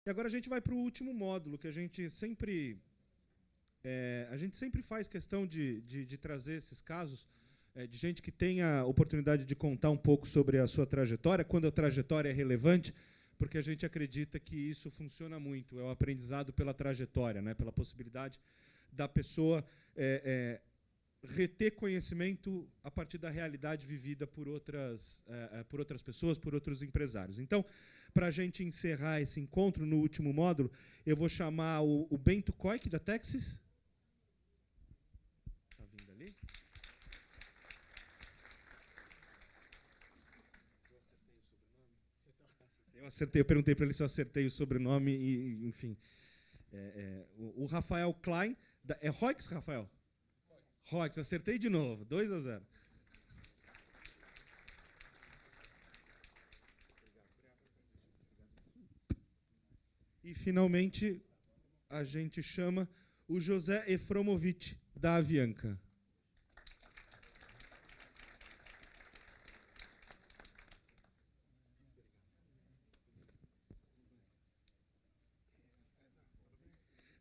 E agora a gente vai para o último módulo, que a gente sempre faz questão de trazer esses casos de gente que tem a oportunidade de contar um pouco sobre a sua trajetória, quando a trajetória é relevante, porque a gente acredita que isso funciona muito, é o aprendizado pela trajetória, né, pela possibilidade da pessoa reter conhecimento a partir da realidade vivida por outras pessoas, por outros empresários. Então, para a gente encerrar esse encontro no último módulo, eu vou chamar o Bento Koik, da Texas. Está vindo ali? Eu acertei, eu perguntei para ele se eu acertei o sobrenome, e, enfim. O Rafael Klein. É Roix, Rafael? Roix, acertei de novo, 2-0. E, finalmente, a gente chama o José Efromovich, da Avianca.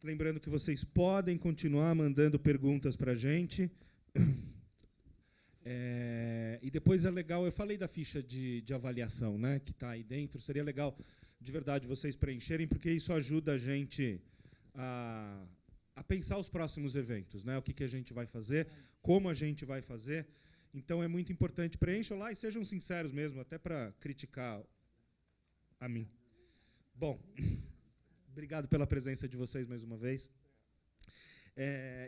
Lembrando que vocês podem continuar mandando perguntas para a gente. E depois é legal, eu falei da ficha de avaliação, né, que está aí dentro. Seria legal, de verdade, vocês preencherem, porque isso ajuda a gente a pensar os próximos eventos, né, o que a gente vai fazer, como a gente vai fazer. Então, é muito importante. Preencham lá e sejam sinceros mesmo, até para criticar a mim. Bom... Obrigado pela presença de vocês mais uma vez.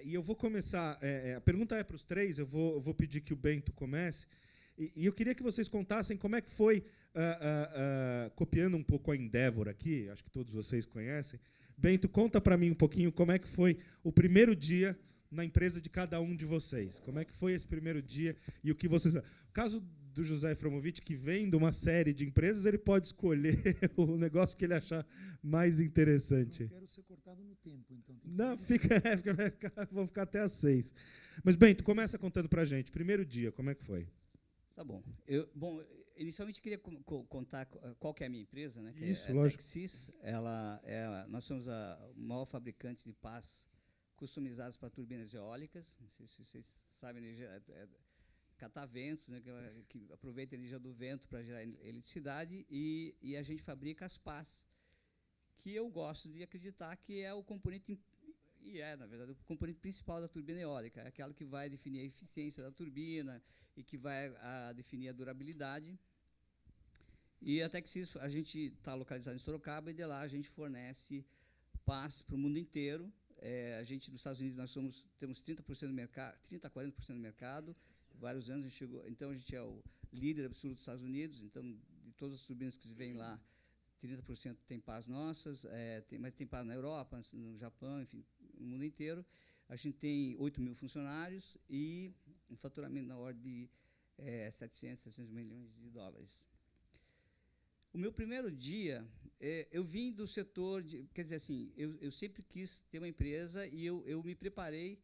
E eu vou começar... a pergunta é para os três, eu vou pedir que o Bento comece. E eu queria que vocês contassem como é que foi, copiando um pouco a Endeavor aqui, acho que todos vocês conhecem. Bento, conta para mim um pouquinho como é que foi o primeiro dia na empresa de cada um de vocês. Como é que foi esse primeiro dia e o que vocês... O caso do José Efromovich, que vem de uma série de empresas, ele pode escolher o negócio que ele achar mais interessante. Eu não quero ser cortado no tempo, então. Não, vamos ficar até às 6. Mas, Bento, começa contando para a gente. Primeiro dia, como é que foi? Tá bom. Inicialmente, queria contar qual que é a minha empresa, né? Que Isso, é a lógico. Texis. Nós somos o maior fabricante de pás customizados para turbinas eólicas. Não sei se vocês sabem, cataventos, né, que aproveita a energia do vento para gerar eletricidade, e a gente fabrica as pás, que eu gosto de acreditar que é o componente, na verdade, o componente principal da turbina eólica, é aquela que vai definir a eficiência da turbina e que vai definir a durabilidade. E até que a gente está localizado em Sorocaba, e de lá a gente fornece pás para o mundo inteiro. A gente, nos Estados Unidos, temos 30% do mercado, 30% a 40% do mercado. Vários anos a gente chegou, então a gente é o líder absoluto dos Estados Unidos. Então, de todas as turbinas que se vêm lá, 30% tem pás nossas, mas tem pás na Europa, no Japão, enfim, no mundo inteiro. A gente tem 8 mil funcionários e um faturamento na ordem de 700 milhões de dólares. O meu primeiro dia, eu vim do setor quer dizer assim, eu sempre quis ter uma empresa, e eu me preparei.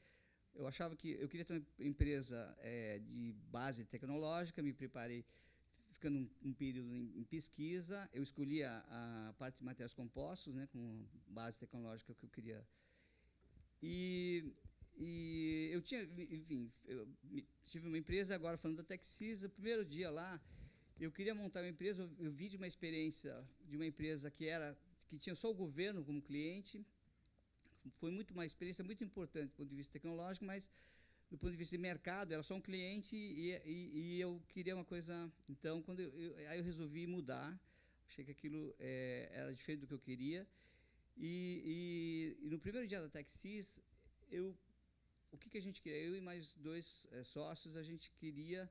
Eu achava que eu queria ter uma empresa de base tecnológica, me preparei ficando um período em pesquisa. Eu escolhi a parte de materiais compostos, né, como base tecnológica que eu queria. E eu tinha, enfim, eu tive uma empresa, agora falando da Texis. O primeiro dia lá, eu queria montar uma empresa. Eu vi de uma experiência de uma empresa que tinha só o governo como cliente. Foi uma experiência muito importante do ponto de vista tecnológico, mas do ponto de vista de mercado, era só um cliente, e eu queria uma coisa. Então, aí eu resolvi mudar. Achei que aquilo era diferente do que eu queria. E no primeiro dia da Texis, o que a gente queria? Eu e mais 2 sócios, a gente queria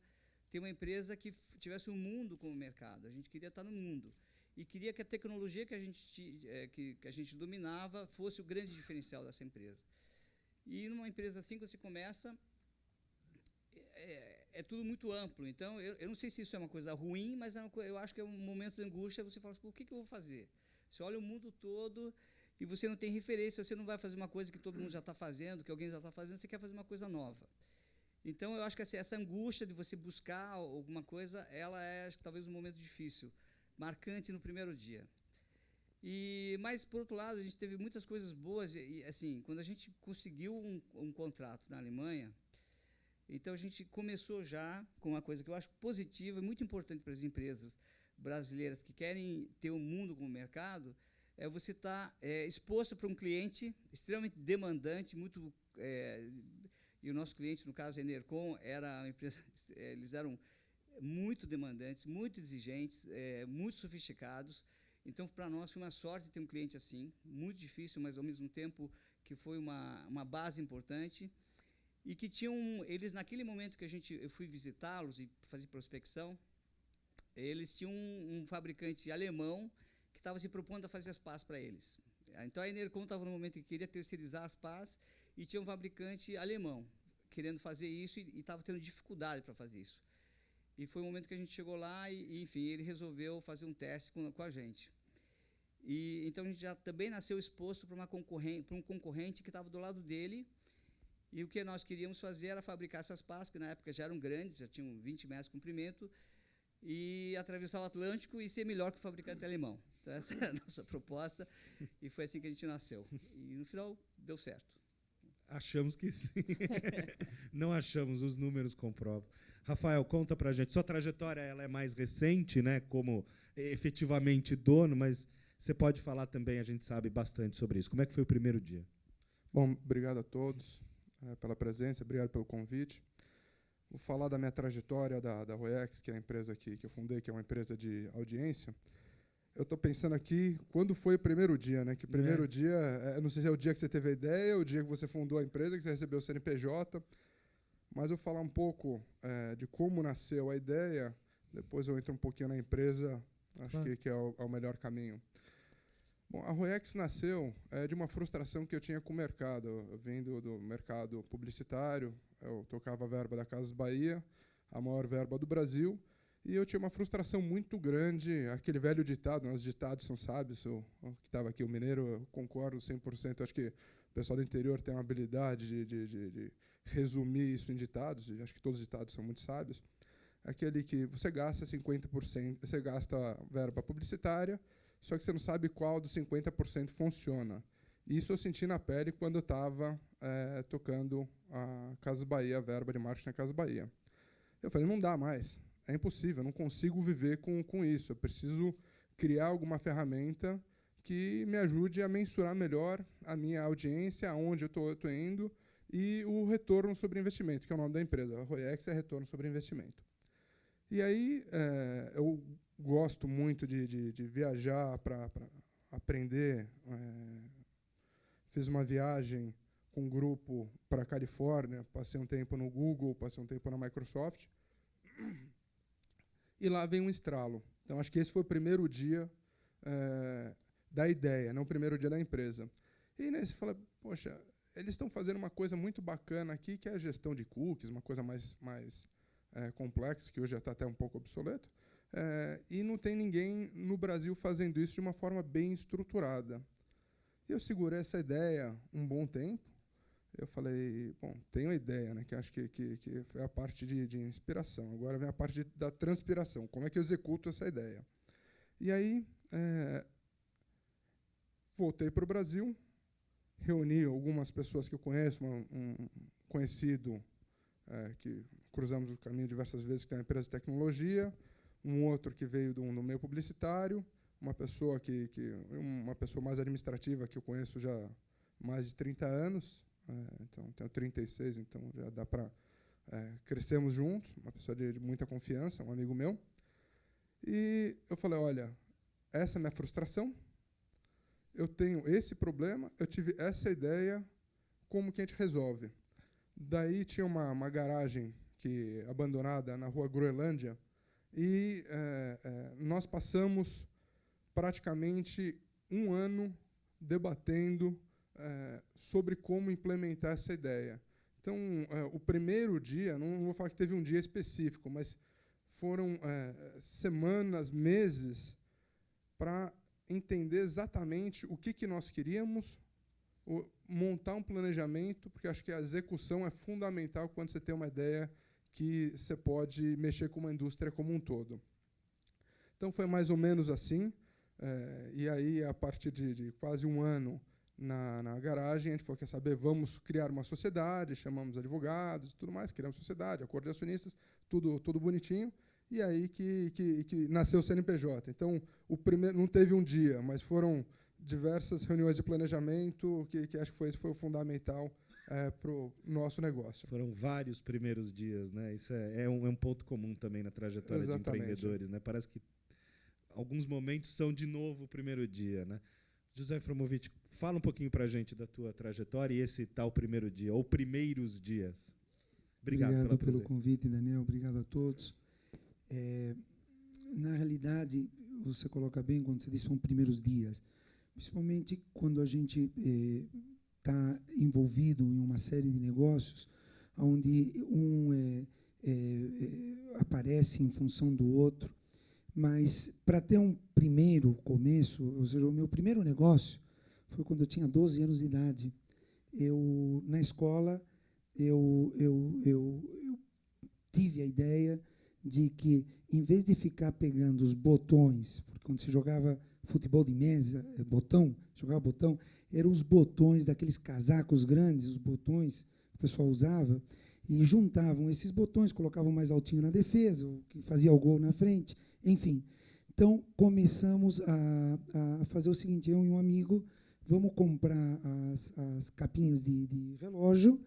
ter uma empresa que tivesse um mundo como mercado. A gente queria estar no mundo. E queria que a tecnologia que a gente dominava fosse o grande diferencial dessa empresa. E numa empresa assim, quando você começa, é tudo muito amplo. Então, eu não sei se isso é uma coisa ruim, mas eu acho que é um momento de angústia. Você fala assim, o que eu vou fazer? Você olha o mundo todo e você não tem referência, você não vai fazer uma coisa que todo mundo já está fazendo, que alguém já está fazendo, você quer fazer uma coisa nova. Então, eu acho que essa angústia de você buscar alguma coisa, ela é, acho que, talvez um momento difícil, marcante no primeiro dia. Mas, por outro lado, a gente teve muitas coisas boas. Assim, quando a gente conseguiu um contrato na Alemanha, então a gente começou já com uma coisa que eu acho positiva e muito importante para as empresas brasileiras que querem ter o mundo como mercado, é você estar exposto para um cliente extremamente demandante, e o nosso cliente, no caso a Enercon, era uma empresa, eles eram muito demandantes, muito exigentes, muito sofisticados. Então, para nós foi uma sorte ter um cliente assim, muito difícil, mas ao mesmo tempo que foi uma base importante. E que eles, naquele momento que eu fui visitá-los e fazer prospecção, eles tinham um fabricante alemão que estava se propondo a fazer as pás para eles. Então, a Enercon estava no momento que queria terceirizar as pás e tinha um fabricante alemão querendo fazer isso e estava tendo dificuldade para fazer isso. E foi o momento que a gente chegou lá e, enfim, ele resolveu fazer um teste com a gente. Então, a gente já também nasceu exposto para um concorrente que estava do lado dele. E o que nós queríamos fazer era fabricar essas pás, que na época já eram grandes, já tinham 20 metros de comprimento, e atravessar o Atlântico e ser melhor que o fabricante alemão. Então, essa era a nossa proposta, e foi assim que a gente nasceu. E, no final, deu certo. Achamos que sim. Não achamos, os números comprovam. Rafael, conta pra gente. Sua trajetória ela é mais recente, né, como efetivamente dono, mas você pode falar também, a gente sabe bastante sobre isso. Como é que foi o primeiro dia? Bom, obrigado a todos pela presença, obrigado pelo convite. Vou falar da minha trajetória da Roiex, que é a empresa que eu fundei, que é uma empresa de audiência. Eu estou pensando aqui, quando foi o primeiro dia, né? Que o primeiro dia, eu não sei se é o dia que você teve a ideia, ou o dia que você fundou a empresa, que você recebeu o CNPJ, mas eu vou falar um pouco de como nasceu a ideia, depois eu entro um pouquinho na empresa, acho que é o melhor caminho. Bom, a Roiex nasceu de uma frustração que eu tinha com o mercado. Eu vindo do mercado publicitário, eu tocava a verba da Casas Bahia, a maior verba do Brasil, e eu tinha uma frustração muito grande, aquele velho ditado, os ditados são sábios, o que estava aqui, o mineiro, eu concordo 100%, acho que o pessoal do interior tem uma habilidade de resumir isso em ditados, e acho que todos os ditados são muito sábios. Aquele que você gasta 50%, você gasta verba publicitária, só que você não sabe qual dos 50% funciona. Isso eu senti na pele quando eu estava tocando a Casas Bahia, a verba de marketing na Casas Bahia. Eu falei, não dá mais, é impossível, eu não consigo viver com isso. Eu preciso criar alguma ferramenta que me ajude a mensurar melhor a minha audiência, aonde eu estou indo, e o retorno sobre investimento, que é o nome da empresa. A Roiex é retorno sobre investimento. E aí, eu gosto muito de viajar para aprender. Fiz uma viagem com um grupo para a Califórnia, passei um tempo no Google, passei um tempo na Microsoft, e lá vem um estralo. Então, acho que esse foi o primeiro dia da ideia, não o primeiro dia da empresa. E nesse eu falei, poxa, eles estão fazendo uma coisa muito bacana aqui, que é a gestão de cookies, uma coisa mais complexa, que hoje já está até um pouco obsoleto, e não tem ninguém no Brasil fazendo isso de uma forma bem estruturada. E eu segurei essa ideia um bom tempo. Eu falei, bom, tenho a ideia, né, que acho que foi a parte de inspiração. Agora vem a parte da transpiração. Como é que eu executo essa ideia? E aí, voltei para o Brasil, reuni algumas pessoas que eu conheço, um conhecido que cruzamos o caminho diversas vezes, que tem uma empresa de tecnologia, um outro que veio do meio publicitário, uma pessoa uma pessoa mais administrativa que eu conheço já há mais de 30 anos, então tenho 36, então já dá para crescemos juntos, uma pessoa de muita confiança, um amigo meu. E eu falei, olha, essa é a minha frustração, eu tenho esse problema, eu tive essa ideia, como que a gente resolve? Daí tinha uma garagem abandonada na rua Groenlândia, e nós passamos praticamente um ano debatendo sobre como implementar essa ideia. Então, o primeiro dia, não vou falar que teve um dia específico, mas foram semanas, meses, para entender exatamente o que nós queríamos, montar um planejamento, porque acho que a execução é fundamental quando você tem uma ideia que você pode mexer com uma indústria como um todo. Então, foi mais ou menos assim. E aí, a partir de quase um ano na garagem, a gente falou, quer saber, vamos criar uma sociedade, chamamos advogados e tudo mais, criamos sociedade, acordo de acionistas, tudo bonitinho. E aí que nasceu o CNPJ. Então, não teve um dia, mas foram diversas reuniões de planejamento que acho que foi o fundamental para o nosso negócio. Foram vários primeiros dias, né? Isso é um ponto comum também na trajetória Exatamente. de empreendedores, né? Parece que alguns momentos são de novo o primeiro dia, né? José Fromowitz, fala um pouquinho para a gente da tua trajetória e esse tal primeiro dia, ou primeiros dias. Obrigado pelo convite, Daniel. Obrigado a todos. Na realidade, você coloca bem quando você diz que são primeiros dias, principalmente quando a gente está envolvido em uma série de negócios onde um aparece em função do outro. Mas, para ter um primeiro começo, ou seja, o meu primeiro negócio foi quando eu tinha 12 anos de idade. Na escola, eu tive a ideia de que, em vez de ficar pegando os botões, porque quando se jogava futebol de mesa, jogava botão, eram os botões daqueles casacos grandes, os botões que o pessoal usava, e juntavam esses botões, colocavam mais altinho na defesa, o que fazia o gol na frente, enfim. Então, começamos a fazer o seguinte, eu e um amigo, vamos comprar as capinhas de relógio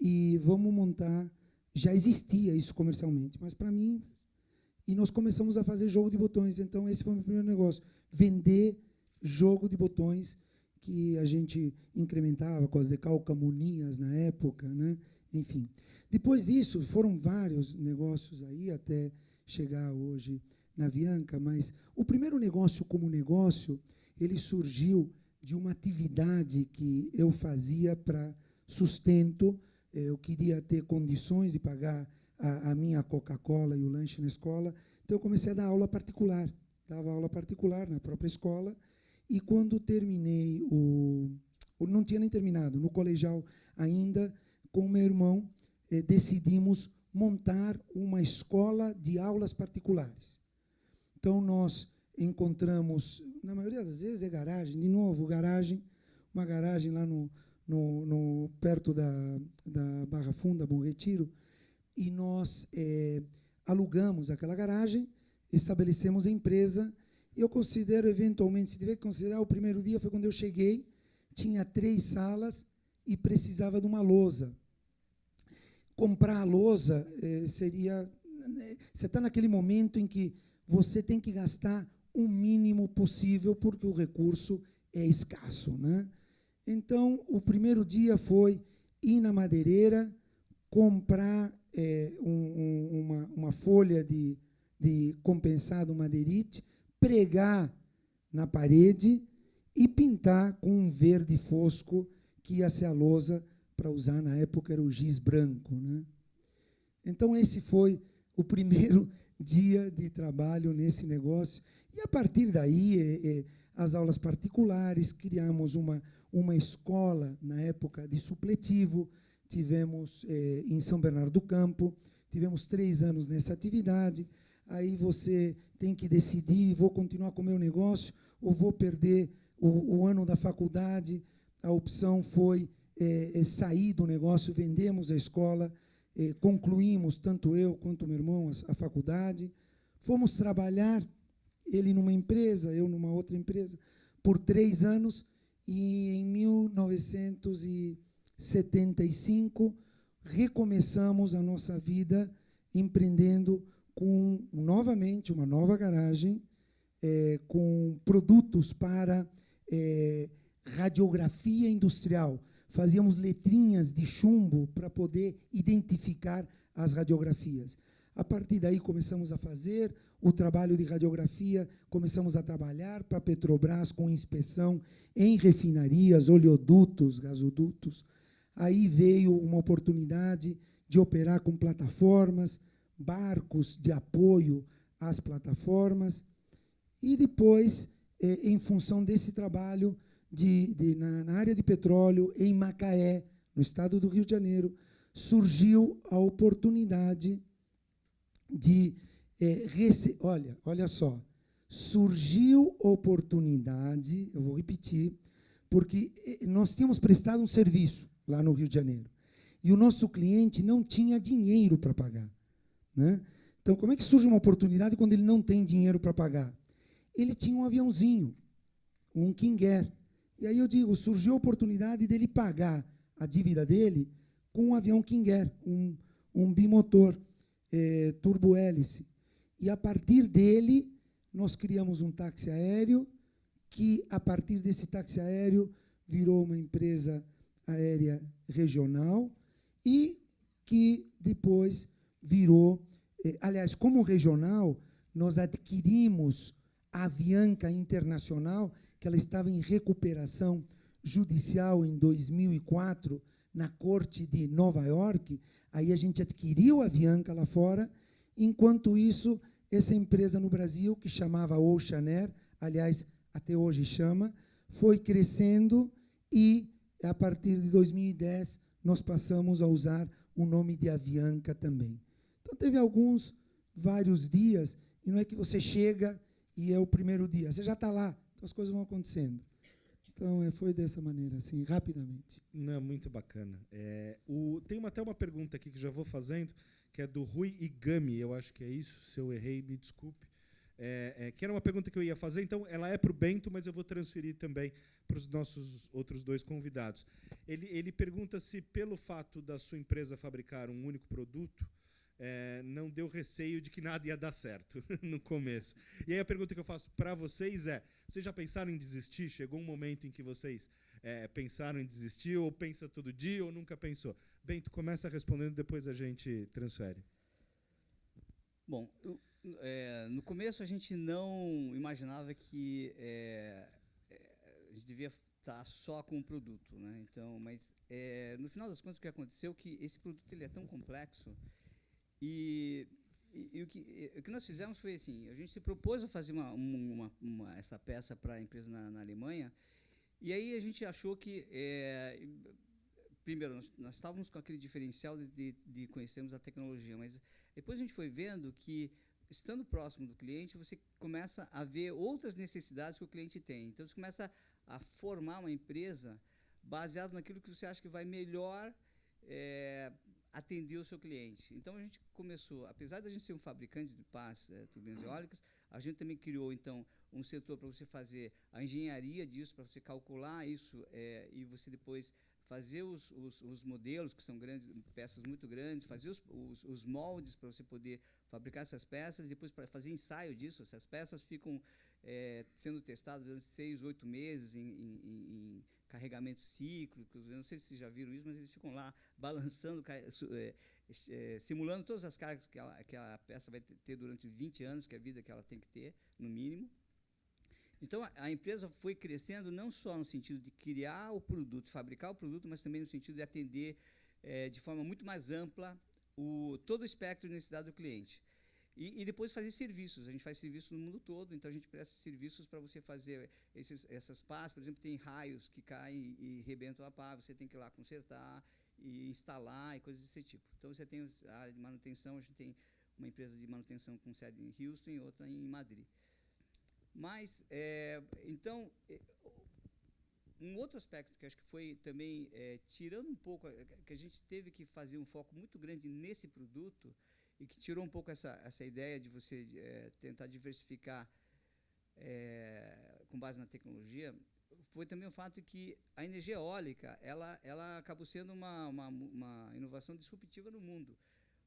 e vamos montar. Já existia isso comercialmente, mas para mim... E nós começamos a fazer jogo de botões. Então, esse foi o meu primeiro negócio. Vender jogo de botões que a gente incrementava com as decalcamonias na época, né? Enfim. Depois disso, foram vários negócios aí, até chegar hoje na Avianca, mas o primeiro negócio como negócio, ele surgiu de uma atividade que eu fazia para sustento. Eu queria ter condições de pagar a minha Coca-Cola e o lanche na escola, então eu comecei a dar aula particular. Dava aula particular na própria escola, e quando terminei, não tinha nem terminado, no colegial ainda, com o meu irmão, decidimos montar uma escola de aulas particulares. Então, nós encontramos, na maioria das vezes é garagem, de novo, uma garagem lá perto da Barra Funda, Bom Retiro, e nós alugamos aquela garagem, estabelecemos a empresa, e eu considero, eventualmente, se tiver que considerar, o primeiro dia foi quando eu cheguei, tinha 3 salas e precisava de uma lousa. Comprar a lousa seria... Você está naquele momento em que você tem que gastar o mínimo possível, porque o recurso é escasso, né? Então, o primeiro dia foi ir na madeireira, comprar uma folha de compensado madeirite, pregar na parede e pintar com um verde fosco, que ia ser a lousa para usar, na época era o giz branco, né? Então, esse foi o primeiro dia de trabalho nesse negócio. E, a partir daí, as aulas particulares, criamos uma escola, na época, de supletivo, tivemos em São Bernardo do Campo, tivemos 3 anos nessa atividade. Aí você tem que decidir, vou continuar com o meu negócio ou vou perder o ano da faculdade. A opção foi sair do negócio, vendemos a escola, concluímos, tanto eu quanto o meu irmão, a faculdade. Fomos trabalhar, ele numa empresa, eu numa outra empresa, por 3 anos, e em 1975 recomeçamos a nossa vida empreendendo com, novamente, uma nova garagem, com produtos para radiografia industrial. Fazíamos letrinhas de chumbo para poder identificar as radiografias. A partir daí, começamos a fazer o trabalho de radiografia, começamos a trabalhar para a Petrobras com inspeção em refinarias, oleodutos, gasodutos. Aí veio uma oportunidade de operar com plataformas, barcos de apoio às plataformas, e depois, em função desse trabalho na área de petróleo, em Macaé, no estado do Rio de Janeiro, surgiu a oportunidade de olha só, surgiu oportunidade, eu vou repetir, porque nós tínhamos prestado um serviço lá no Rio de Janeiro, e o nosso cliente não tinha dinheiro para pagar, né? Então, como é que surge uma oportunidade quando ele não tem dinheiro para pagar? Ele tinha um aviãozinho, um King Air. E aí eu digo, surgiu a oportunidade dele pagar a dívida dele com um avião King Air, um bimotor, turbo-hélice. E, a partir dele, nós criamos um táxi aéreo, que, a partir desse táxi aéreo, virou uma empresa aérea regional e que depois virou... aliás, como regional, nós adquirimos a Avianca Internacional, que ela estava em recuperação judicial em 2004, na Corte de Nova York. Aí a gente adquiriu a Avianca lá fora. Enquanto isso, essa empresa no Brasil, que chamava Ocean Air, aliás, até hoje chama, foi crescendo e, a partir de 2010, nós passamos a usar o nome de Avianca também. Então, teve vários dias, e não é que você chega e é o primeiro dia, você já está lá, então as coisas vão acontecendo. Então, foi dessa maneira, assim, rapidamente. Não, muito bacana. Tem até uma pergunta aqui que já vou fazendo, que é do Rui Igami, eu acho que é isso, se eu errei, me desculpe. Que era uma pergunta que eu ia fazer, então ela é para o Bento, mas eu vou transferir também para os nossos outros dois convidados. Ele pergunta se, pelo fato da sua empresa fabricar um único produto, não deu receio de que nada ia dar certo no começo. E aí a pergunta que eu faço para vocês é, vocês já pensaram em desistir? Chegou um momento em que vocês pensaram em desistir, ou pensa todo dia, ou nunca pensou? Bento, começa respondendo, depois a gente transfere. Bom, no começo a gente não imaginava que a gente devia estar só com o produto, né? Então, mas no final das contas o que aconteceu é que esse produto ele é tão complexo e o que nós fizemos foi assim, a gente se propôs a fazer essa peça para a empresa na Alemanha, e aí a gente achou que primeiro nós estávamos com aquele diferencial de conhecermos a tecnologia, mas depois a gente foi vendo que, estando próximo do cliente, você começa a ver outras necessidades que o cliente tem. Então, você começa a formar uma empresa baseado naquilo que você acha que vai melhor atender o seu cliente. Então, a gente começou, apesar de a gente ser um fabricante de pás, turbinas eólicas, a gente também criou, então, um setor para você fazer a engenharia disso, para você calcular isso, e você depois fazer os modelos, que são peças muito grandes, fazer os moldes para você poder fabricar essas peças, depois para fazer ensaio disso. Essas peças ficam sendo testadas durante 6, 8 meses em carregamentos cíclicos. Eu não sei se vocês já viram isso, mas eles ficam lá balançando, simulando todas as cargas que a peça vai ter durante 20 anos, que é a vida que ela tem que ter, no mínimo. Então, a empresa foi crescendo não só no sentido de criar o produto, fabricar o produto, mas também no sentido de atender de forma muito mais ampla todo o espectro de necessidade do cliente. E depois fazer serviços. A gente faz serviços no mundo todo, então a gente presta serviços para você fazer essas pás. Por exemplo, tem raios que caem e rebentam a pá, você tem que ir lá consertar e instalar e coisas desse tipo. Então, você tem a área de manutenção, a gente tem uma empresa de manutenção com sede em Houston e outra em Madrid. Mas, então, um outro aspecto que acho que foi também, tirando um pouco, que a gente teve que fazer um foco muito grande nesse produto, e que tirou um pouco essa ideia de você tentar diversificar com base na tecnologia, foi também o fato de que a energia eólica, ela acabou sendo uma inovação disruptiva no mundo.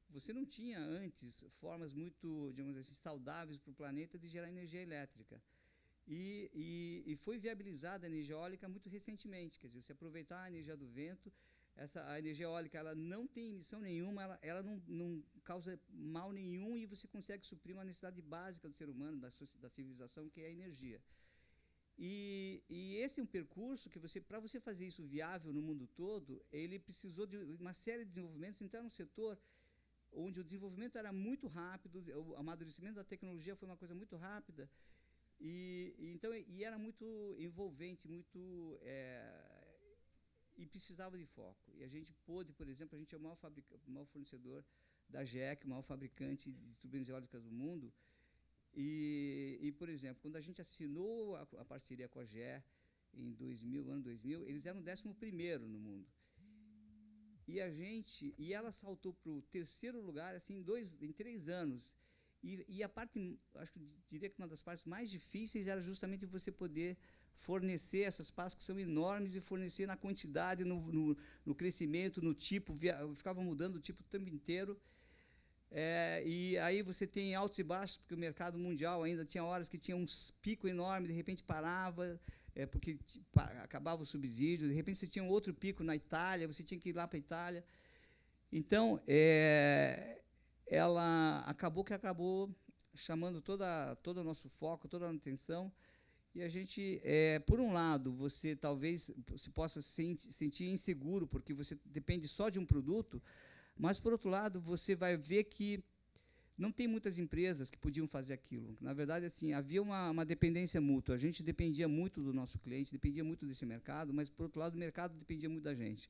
Você não tinha antes formas muito, digamos assim, saudáveis para o planeta de gerar energia elétrica. E foi viabilizada a energia eólica muito recentemente. Quer dizer, você aproveitar a energia do vento, a energia eólica ela não tem emissão nenhuma, ela não causa mal nenhum, e você consegue suprir uma necessidade básica do ser humano, da civilização, que é a energia. E esse é um percurso que, para você fazer isso viável no mundo todo, ele precisou de uma série de desenvolvimentos. Entrar num setor onde o desenvolvimento era muito rápido, o amadurecimento da tecnologia foi uma coisa muito rápida, então era muito envolvente, e precisava de foco. E a gente pôde, por exemplo, a gente é o maior fornecedor da GEC, o maior fabricante de turbinas eólicas do mundo, por exemplo, quando a gente assinou a parceria com a GE em 2000, ano 2000, eles eram o 11º no mundo. E ela saltou para o 3º lugar assim, em 3 anos. E a parte, acho que diria que uma das partes mais difíceis era justamente você poder fornecer essas pastas que são enormes e fornecer na quantidade, no crescimento, no tipo, ficava mudando o tipo o tempo inteiro. E aí você tem altos e baixos, porque o mercado mundial ainda tinha horas que tinha uns picos enormes, de repente parava, porque acabava o subsídio, de repente você tinha um outro pico na Itália, você tinha que ir lá para a Itália. Então, ela acabou chamando todo o nosso foco, toda a atenção, e a gente, por um lado, você talvez se possa sentir inseguro, porque você depende só de um produto, mas, por outro lado, você vai ver que não tem muitas empresas que podiam fazer aquilo. Na verdade, assim, havia uma dependência mútua. A gente dependia muito do nosso cliente, dependia muito desse mercado, mas, por outro lado, o mercado dependia muito da gente.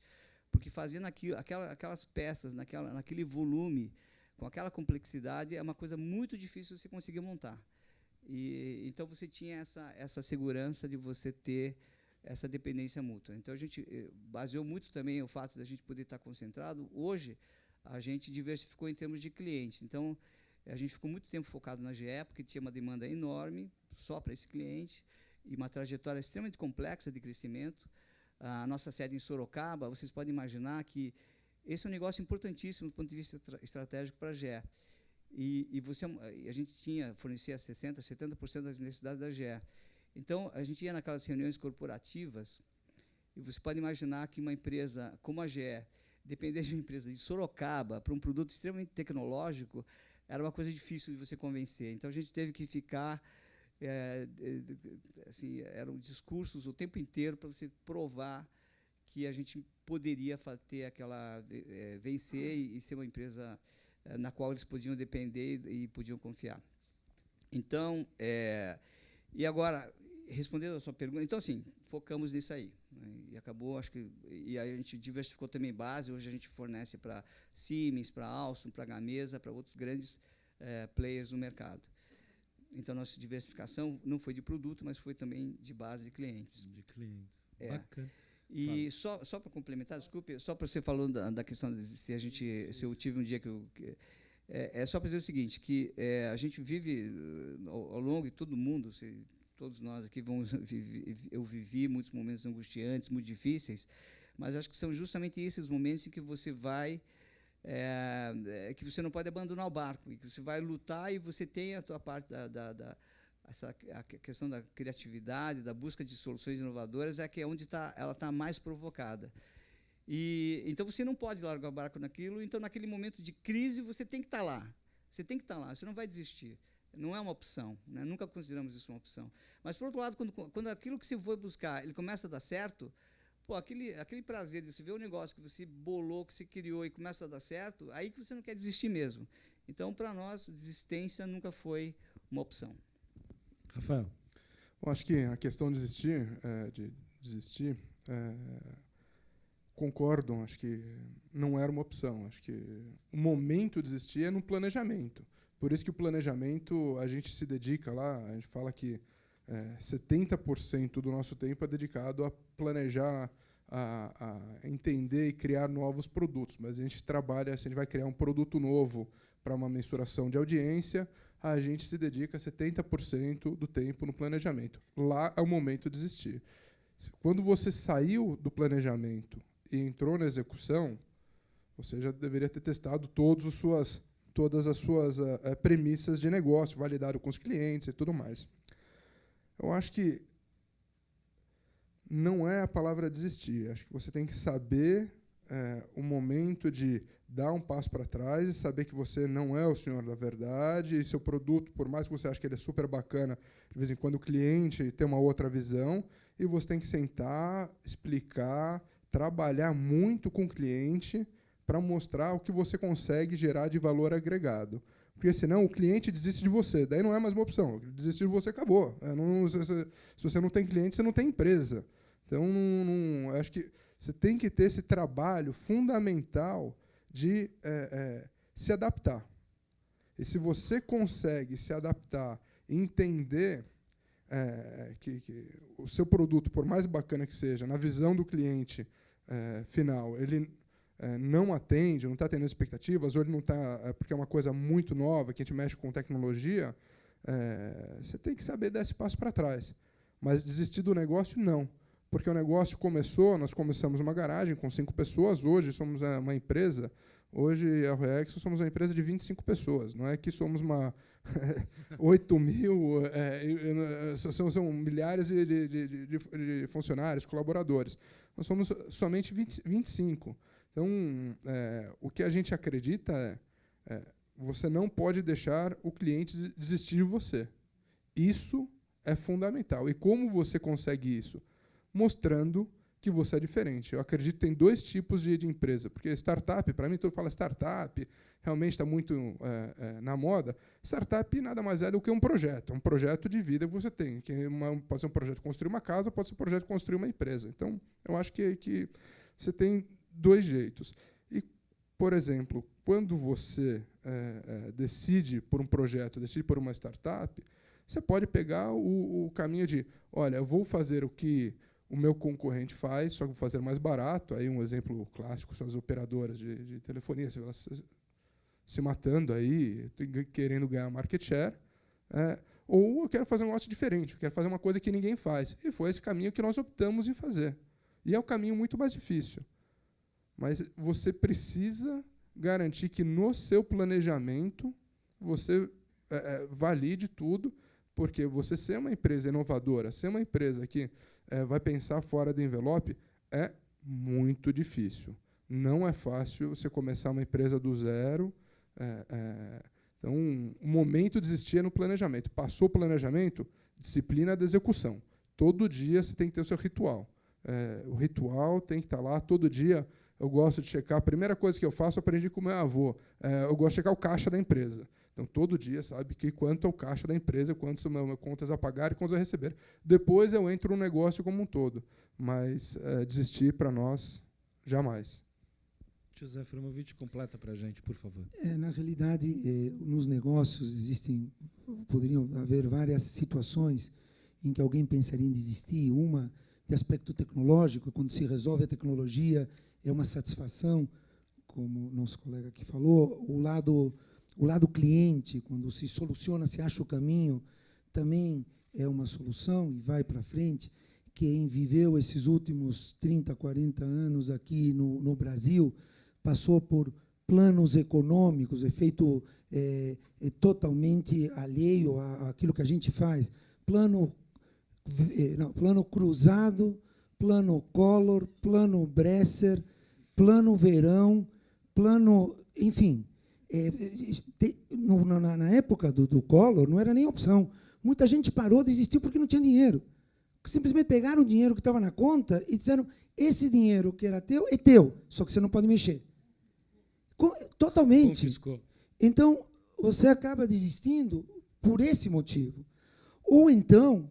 Porque fazendo aquelas peças, naquele volume, com aquela complexidade, é uma coisa muito difícil de você conseguir montar. Então, você tinha essa segurança de você ter essa dependência mútua. Então, a gente baseou muito também o fato de a gente poder estar concentrado. Hoje, a gente diversificou em termos de clientes. Então, a gente ficou muito tempo focado na GE, porque tinha uma demanda enorme só para esse cliente e uma trajetória extremamente complexa de crescimento. A nossa sede em Sorocaba, vocês podem imaginar que esse é um negócio importantíssimo do ponto de vista estratégico para a GE. A gente fornecia 60%, 70% das necessidades da GE. Então, a gente ia naquelas reuniões corporativas, e você pode imaginar que uma empresa como a GE, depender de uma empresa de Sorocaba para um produto extremamente tecnológico, era uma coisa difícil de você convencer. Então, a gente teve que ficar... assim, eram discursos o tempo inteiro para você provar que a gente poderia ter vencer e ser uma empresa na qual eles podiam depender e podiam confiar. Então, e agora, respondendo a sua pergunta, então, assim, focamos nisso aí. Né, e acabou, acho que... E aí a gente diversificou também base. Hoje a gente fornece para Siemens, para Alstom, para Gamesa, para outros grandes players no mercado. Então, nossa diversificação não foi de produto, mas foi também de base de clientes. De clientes. Bacana. E só para complementar, desculpe, só para você falando da questão de se eu tive um dia que só para dizer o seguinte, que a gente vive ao longo, e todo mundo, todos nós aqui eu vivi muitos momentos angustiantes, muito difíceis, mas acho que são justamente esses momentos em que você vai que você não pode abandonar o barco, e que você vai lutar e você tem a tua parte a questão da criatividade, da busca de soluções inovadoras, que é onde ela está mais provocada. Então, você não pode largar o barco naquilo. Então, naquele momento de crise, você tem que estar lá. Você tem que estar lá, você não vai desistir. Não é uma opção, né? Nunca consideramos isso uma opção. Mas, por outro lado, quando aquilo que você foi buscar ele começa a dar certo, aquele prazer de você ver o negócio que você bolou, que você criou e começa a dar certo, aí que você não quer desistir mesmo. Então, para nós, desistência nunca foi uma opção. Rafael. Bom, acho que a questão de desistir, concordo, acho que não era uma opção. Acho que o momento de desistir é no planejamento. Por isso que o planejamento, a gente se dedica lá, a gente fala que 70% do nosso tempo é dedicado a planejar, a entender e criar novos produtos. Mas a gente trabalha, se a gente vai criar um produto novo para uma mensuração de audiência, a gente se dedica 70% do tempo no planejamento. Lá é o momento de desistir. Quando você saiu do planejamento e entrou na execução, você já deveria ter testado todas as suas premissas de negócio, validado com os clientes e tudo mais. Eu acho que não é a palavra desistir. Acho que você tem que saber o momento de dar um passo para trás e saber que você não é o senhor da verdade, e seu produto, por mais que você ache que ele é super bacana, de vez em quando o cliente tem uma outra visão, e você tem que sentar, explicar, trabalhar muito com o cliente para mostrar o que você consegue gerar de valor agregado. Porque senão o cliente desiste de você, daí não é mais uma opção. Desistir de você, acabou. Se você não tem cliente, você não tem empresa. Então, acho que você tem que ter esse trabalho fundamental de se adaptar. E se você consegue se adaptar entender que o seu produto, por mais bacana que seja, na visão do cliente final, ele não atende, não está atendendo expectativas, ou ele não está, porque é uma coisa muito nova, que a gente mexe com tecnologia, você tem que saber dar esse passo para trás. Mas desistir do negócio, não. Porque o negócio começou, nós começamos uma garagem com 5 pessoas, hoje somos uma empresa, hoje a Roex somos uma empresa de 25 pessoas, não é que somos uma 8 mil, são milhares de funcionários, colaboradores. Nós somos somente 25. Então, o que a gente acredita você não pode deixar o cliente desistir de você. Isso é fundamental. E como você consegue isso? Mostrando que você é diferente. Eu acredito que tem 2 tipos de empresa, porque startup, para mim, todo fala startup, realmente está muito na moda. Startup nada mais é do que um projeto de vida que você tem. Que pode ser um projeto de construir uma casa, pode ser um projeto de construir uma empresa. Então, eu acho que você tem 2 jeitos. E, por exemplo, quando você decide por um projeto, decide por uma startup, você pode pegar o caminho de, olha, eu vou fazer o que o meu concorrente faz, só que vou fazer mais barato. Aí um exemplo clássico são as operadoras de telefonia, se matando aí, querendo ganhar market share, ou eu quero fazer um negócio diferente, eu quero fazer uma coisa que ninguém faz. E foi esse caminho que nós optamos em fazer. E é um caminho muito mais difícil. Mas você precisa garantir que no seu planejamento você valide tudo, porque você ser uma empresa inovadora, ser uma empresa que vai pensar fora do envelope, é muito difícil. Não é fácil você começar uma empresa do zero. Então, o momento de desistir é no planejamento. Passou o planejamento, disciplina da execução. Todo dia você tem que ter o seu ritual. O ritual tem que estar lá todo dia. Eu gosto de checar, a primeira coisa que eu faço, eu aprendi com o meu avô, eu gosto de checar o caixa da empresa. Então, todo dia, sabe que quanto é o caixa da empresa, quantas são contas a pagar e contas a receber. Depois eu entro no negócio como um todo. Mas desistir, para nós, jamais. José Framovich, completa para a gente, por favor. Na realidade, nos negócios poderiam haver várias situações em que alguém pensaria em desistir. Uma de aspecto tecnológico, quando se resolve a tecnologia, é uma satisfação, como o nosso colega aqui falou. O lado cliente, quando se soluciona, se acha o caminho, também é uma solução e vai para frente. Quem viveu esses últimos 30, 40 anos aqui no Brasil, passou por planos econômicos, efeito totalmente alheio àquilo que a gente faz. Plano cruzado, plano Collor, plano Bresser, plano Verão, plano... Enfim, na época do Collor, não era nem opção. Muita gente parou, desistiu porque não tinha dinheiro. Simplesmente pegaram o dinheiro que estava na conta e disseram, esse dinheiro que era teu, é teu, só que você não pode mexer. Totalmente. Confiscou. Então, você acaba desistindo por esse motivo. Ou então,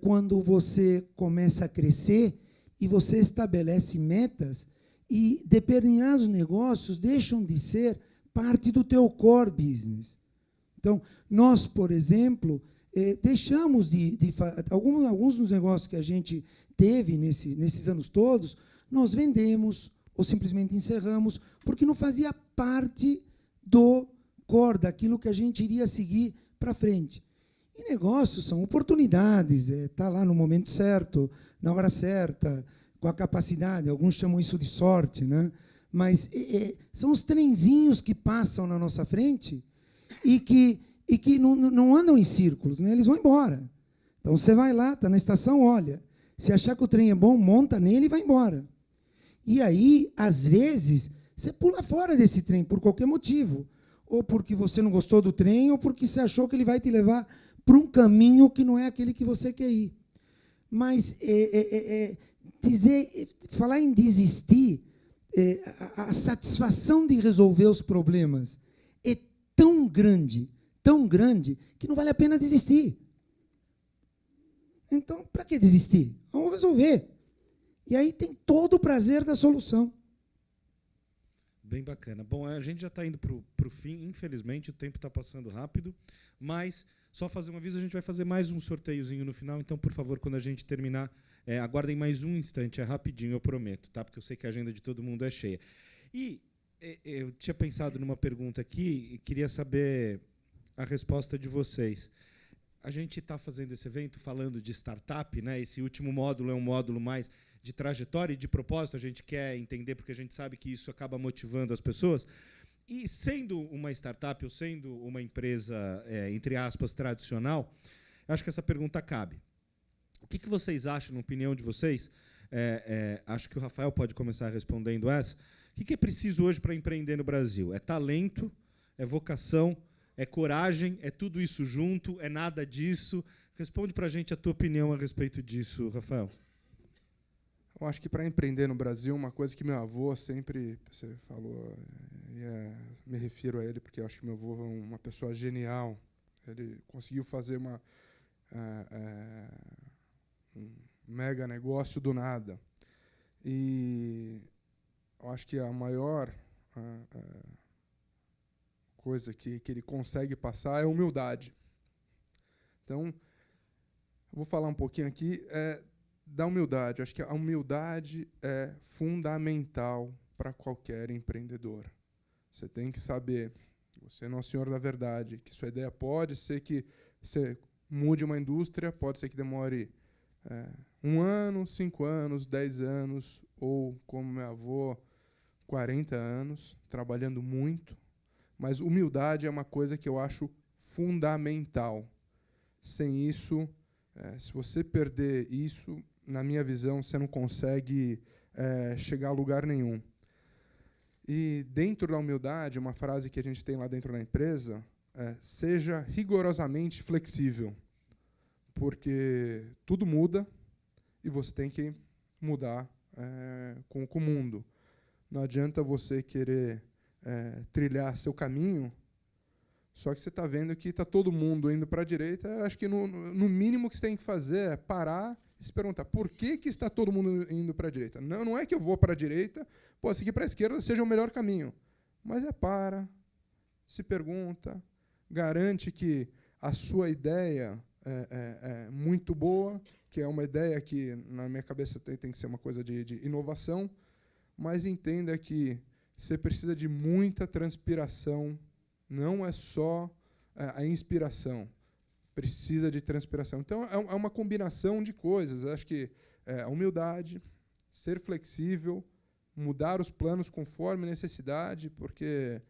quando você começa a crescer e você estabelece metas e determinados negócios deixam de ser parte do teu core business. Então, nós, por exemplo, deixamos de alguns dos negócios que a gente teve nesses anos todos, nós vendemos ou simplesmente encerramos, porque não fazia parte do core, daquilo que a gente iria seguir para frente. E negócios são oportunidades, tá lá no momento certo, na hora certa, com a capacidade, alguns chamam isso de sorte, né? Mas são os trenzinhos que passam na nossa frente e que não andam em círculos, né? Eles vão embora. Então, você vai lá, está na estação, olha, se achar que o trem é bom, monta nele e vai embora. E aí, às vezes, você pula fora desse trem por qualquer motivo. Ou porque você não gostou do trem, ou porque você achou que ele vai te levar para um caminho que não é aquele que você quer ir. Mas falar em desistir, a satisfação de resolver os problemas é tão grande, que não vale a pena desistir. Então, para que desistir? Vamos resolver. E aí tem todo o prazer da solução. bem bacana. Bom, a gente já está indo para o fim, infelizmente, o tempo está passando rápido, mas só fazer um aviso, a gente vai fazer mais um sorteiozinho no final, então, por favor, quando a gente terminar, aguardem mais um instante, é rapidinho, eu prometo, tá? Porque eu sei que a agenda de todo mundo é cheia. E eu tinha pensado numa pergunta aqui e queria saber a resposta de vocês. A gente está fazendo esse evento falando de startup, né? Esse último módulo é um módulo mais de trajetória e de propósito, a gente quer entender porque a gente sabe que isso acaba motivando as pessoas. E sendo uma startup ou sendo uma empresa, entre aspas, tradicional, acho que essa pergunta cabe. O que vocês acham, na opinião de vocês? Acho que o Rafael pode começar respondendo essa. O que é preciso hoje para empreender no Brasil? É talento? É vocação? É coragem? É tudo isso junto? É nada disso? Responde para a gente a tua opinião a respeito disso, Rafael. Eu acho que para empreender no Brasil, uma coisa que meu avô sempre, você falou, me refiro a ele porque eu acho que meu avô é uma pessoa genial. Ele conseguiu fazer um mega negócio do nada. E eu acho que a maior coisa que ele consegue passar é humildade. Então, eu vou falar um pouquinho aqui da humildade. Acho que a humildade é fundamental para qualquer empreendedor. Você tem que saber, você não é o senhor da verdade, que sua ideia pode ser que você mude uma indústria, pode ser que demore 1 ano, 5 anos, 10 anos, ou, como meu avô, 40 anos, trabalhando muito. Mas humildade é uma coisa que eu acho fundamental. Sem isso, se você perder isso, na minha visão, você não consegue chegar a lugar nenhum. E dentro da humildade, uma frase que a gente tem lá dentro da empresa é: seja rigorosamente flexível, porque tudo muda e você tem que mudar com o mundo. Não adianta você querer trilhar seu caminho, só que você está vendo que está todo mundo indo para a direita. Acho que no mínimo que você tem que fazer é parar e se perguntar por que está todo mundo indo para a direita. Não é que eu vou para a direita, pode seguir para a esquerda seja o melhor caminho, mas se pergunta, garante que a sua ideia é muito boa, que é uma ideia que na minha cabeça tem que ser uma coisa de inovação, mas entenda que você precisa de muita transpiração, não é só a inspiração, precisa de transpiração. Então, é uma combinação de coisas. Acho que a humildade, ser flexível, mudar os planos conforme necessidade, porque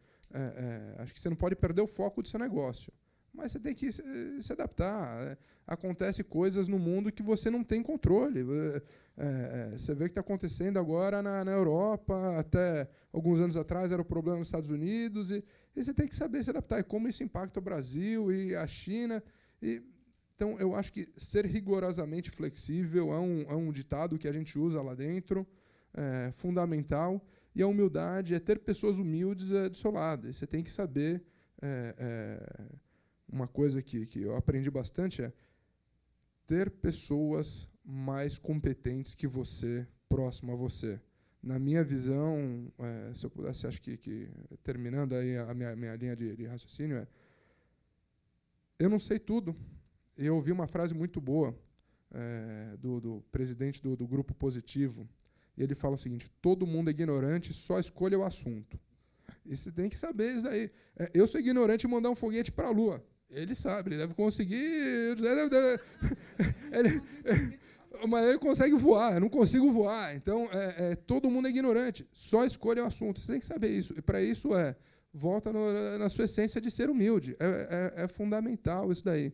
acho que você não pode perder o foco do seu negócio. Mas você tem que se adaptar. Acontecem coisas no mundo que você não tem controle. Você vê o que está acontecendo agora na Europa, até alguns anos atrás era o problema nos Estados Unidos, e você tem que saber se adaptar. E como isso impacta o Brasil e a China. Então, eu acho que ser rigorosamente flexível é um ditado que a gente usa lá dentro, fundamental. E a humildade é ter pessoas humildes do seu lado. E você tem que saber... uma coisa que eu aprendi bastante é ter pessoas mais competentes que você, próximo a você. Na minha visão, se eu pudesse, acho que terminando aí a minha linha de raciocínio, eu não sei tudo. Eu ouvi uma frase muito boa do presidente do Grupo Positivo, e ele fala o seguinte: todo mundo é ignorante, só escolha o assunto. E você tem que saber isso daí. Eu sou ignorante em mandar um foguete para a Lua. Ele sabe, ele deve conseguir. Mas ele consegue voar, eu não consigo voar. Então, todo mundo é ignorante. Só escolha o assunto. Você tem que saber isso. E para isso volta na sua essência de ser humilde. É fundamental isso daí.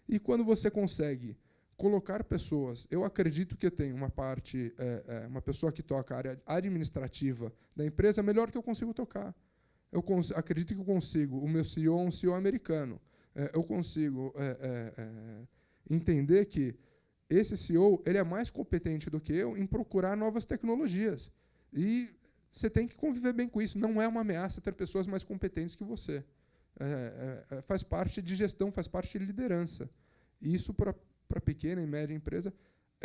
E quando você consegue colocar pessoas, eu acredito que eu tenho uma parte, uma pessoa que toca a área administrativa da empresa melhor que eu consigo tocar. Eu acredito que eu consigo. O meu CEO é um CEO americano. Eu consigo entender que esse CEO ele é mais competente do que eu em procurar novas tecnologias. E você tem que conviver bem com isso. Não é uma ameaça ter pessoas mais competentes que você. Faz parte de gestão, faz parte de liderança. E isso, para pequena e média empresa,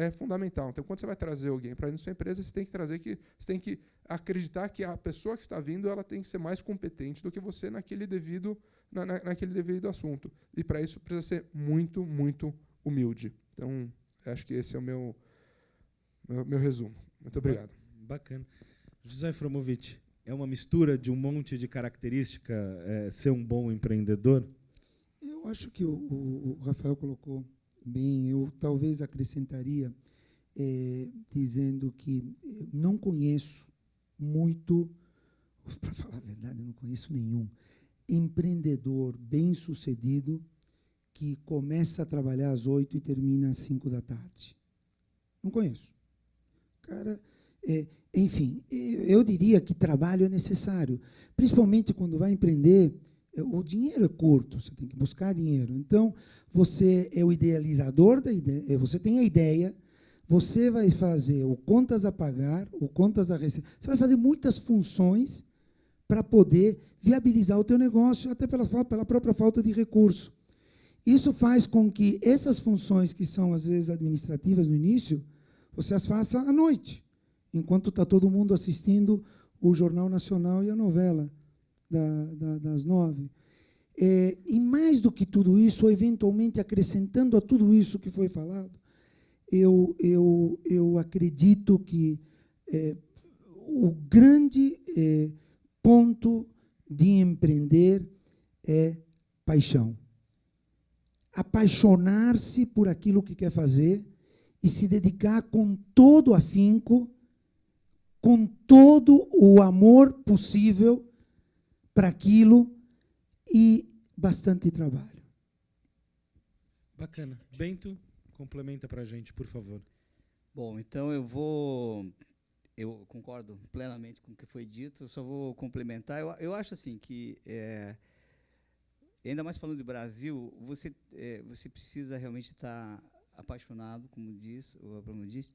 é fundamental. Então, quando você vai trazer alguém para ir na sua empresa, você tem que acreditar que a pessoa que está vindo, ela tem que ser mais competente do que você naquele devido assunto. E para isso precisa ser muito, muito humilde. Então, acho que esse é o meu resumo. Muito obrigado. Bacana. José Fromovich, é uma mistura de um monte de característica ser um bom empreendedor? Eu acho que o Rafael colocou bem. Eu talvez acrescentaria dizendo que eu não conheço muito, para falar a verdade, eu não conheço nenhum empreendedor bem-sucedido que começa a trabalhar às 8 e termina às 5 da tarde. Não conheço. Cara, enfim, eu diria que trabalho é necessário, principalmente quando vai empreender. O dinheiro é curto, você tem que buscar dinheiro. Então, você é o idealizador da ideia, você tem a ideia, você vai fazer o contas a pagar, o contas a receber. Você vai fazer muitas funções para poder viabilizar o teu negócio, até pela própria falta de recurso. Isso faz com que essas funções, que são, às vezes, administrativas no início, você as faça à noite, enquanto está todo mundo assistindo o Jornal Nacional e a novela das 9. E mais do que tudo isso, ou eventualmente acrescentando a tudo isso que foi falado, eu acredito que o grande ponto de empreender é paixão. Apaixonar-se por aquilo que quer fazer e se dedicar com todo o afinco, com todo o amor possível para aquilo e bastante trabalho. Bacana. Bento, complementa para a gente, por favor. Bom, então eu concordo plenamente com o que foi dito, eu só vou complementar. Eu acho assim que, ainda mais falando do Brasil, você precisa realmente estar apaixonado, como diz o Abramovich,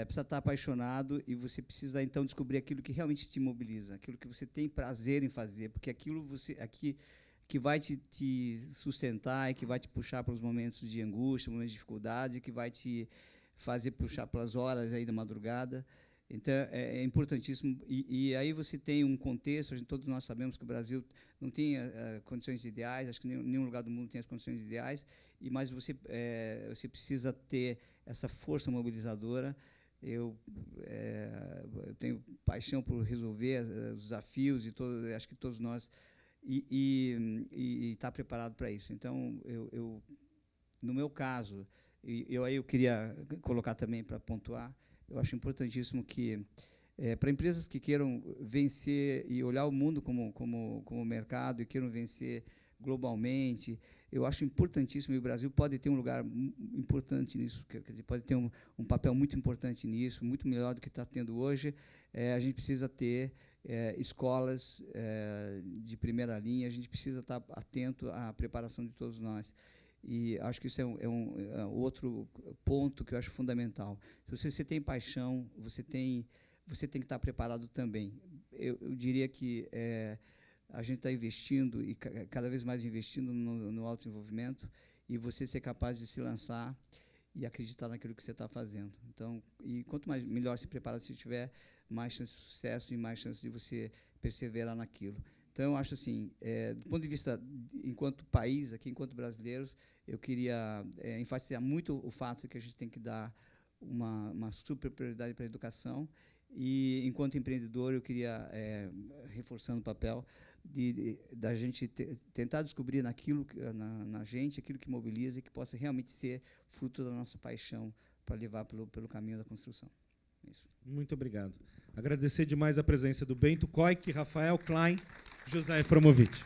precisa estar apaixonado e você precisa, então, descobrir aquilo que realmente te mobiliza, aquilo que você tem prazer em fazer, porque aquilo que vai te sustentar e que vai te puxar para os momentos de angústia, momentos de dificuldade, que vai te fazer puxar pelas horas aí da madrugada. Então, é importantíssimo. E aí você tem um contexto, todos nós sabemos que o Brasil não tem condições ideais, acho que nenhum lugar do mundo tem as condições ideais, mas você precisa ter essa força mobilizadora. Eu tenho paixão por resolver os desafios, acho que todos nós, e estar preparado para isso. Então, no meu caso, eu queria colocar também para pontuar, eu acho importantíssimo que, para empresas que queiram vencer e olhar o mundo como mercado e queiram vencer globalmente, eu acho importantíssimo, e o Brasil pode ter um lugar importante nisso, quer dizer, pode ter um papel muito importante nisso, muito melhor do que está tendo hoje. A gente precisa ter escolas de primeira linha, a gente precisa estar atento à preparação de todos nós. E acho que isso é outro ponto que eu acho fundamental. Se você tem paixão, você tem que estar preparado também. Eu diria que a gente está investindo, e cada vez mais investindo no autodesenvolvimento, e você ser capaz de se lançar e acreditar naquilo que você está fazendo. Então, e quanto melhor se preparado você tiver, mais chance de sucesso e mais chance de você perseverar naquilo. Então, eu acho assim, do ponto de vista, enquanto país, aqui, enquanto brasileiros, eu queria enfatizar muito o fato de que a gente tem que dar uma super prioridade para a educação, e, enquanto empreendedor, eu queria, reforçando o papel, da gente tentar descobrir na gente aquilo que mobiliza e que possa realmente ser fruto da nossa paixão para levar pelo caminho da construção. Isso. Muito obrigado. Agradecer demais a presença do Bento Koik, Rafael Klein, José Fromovich.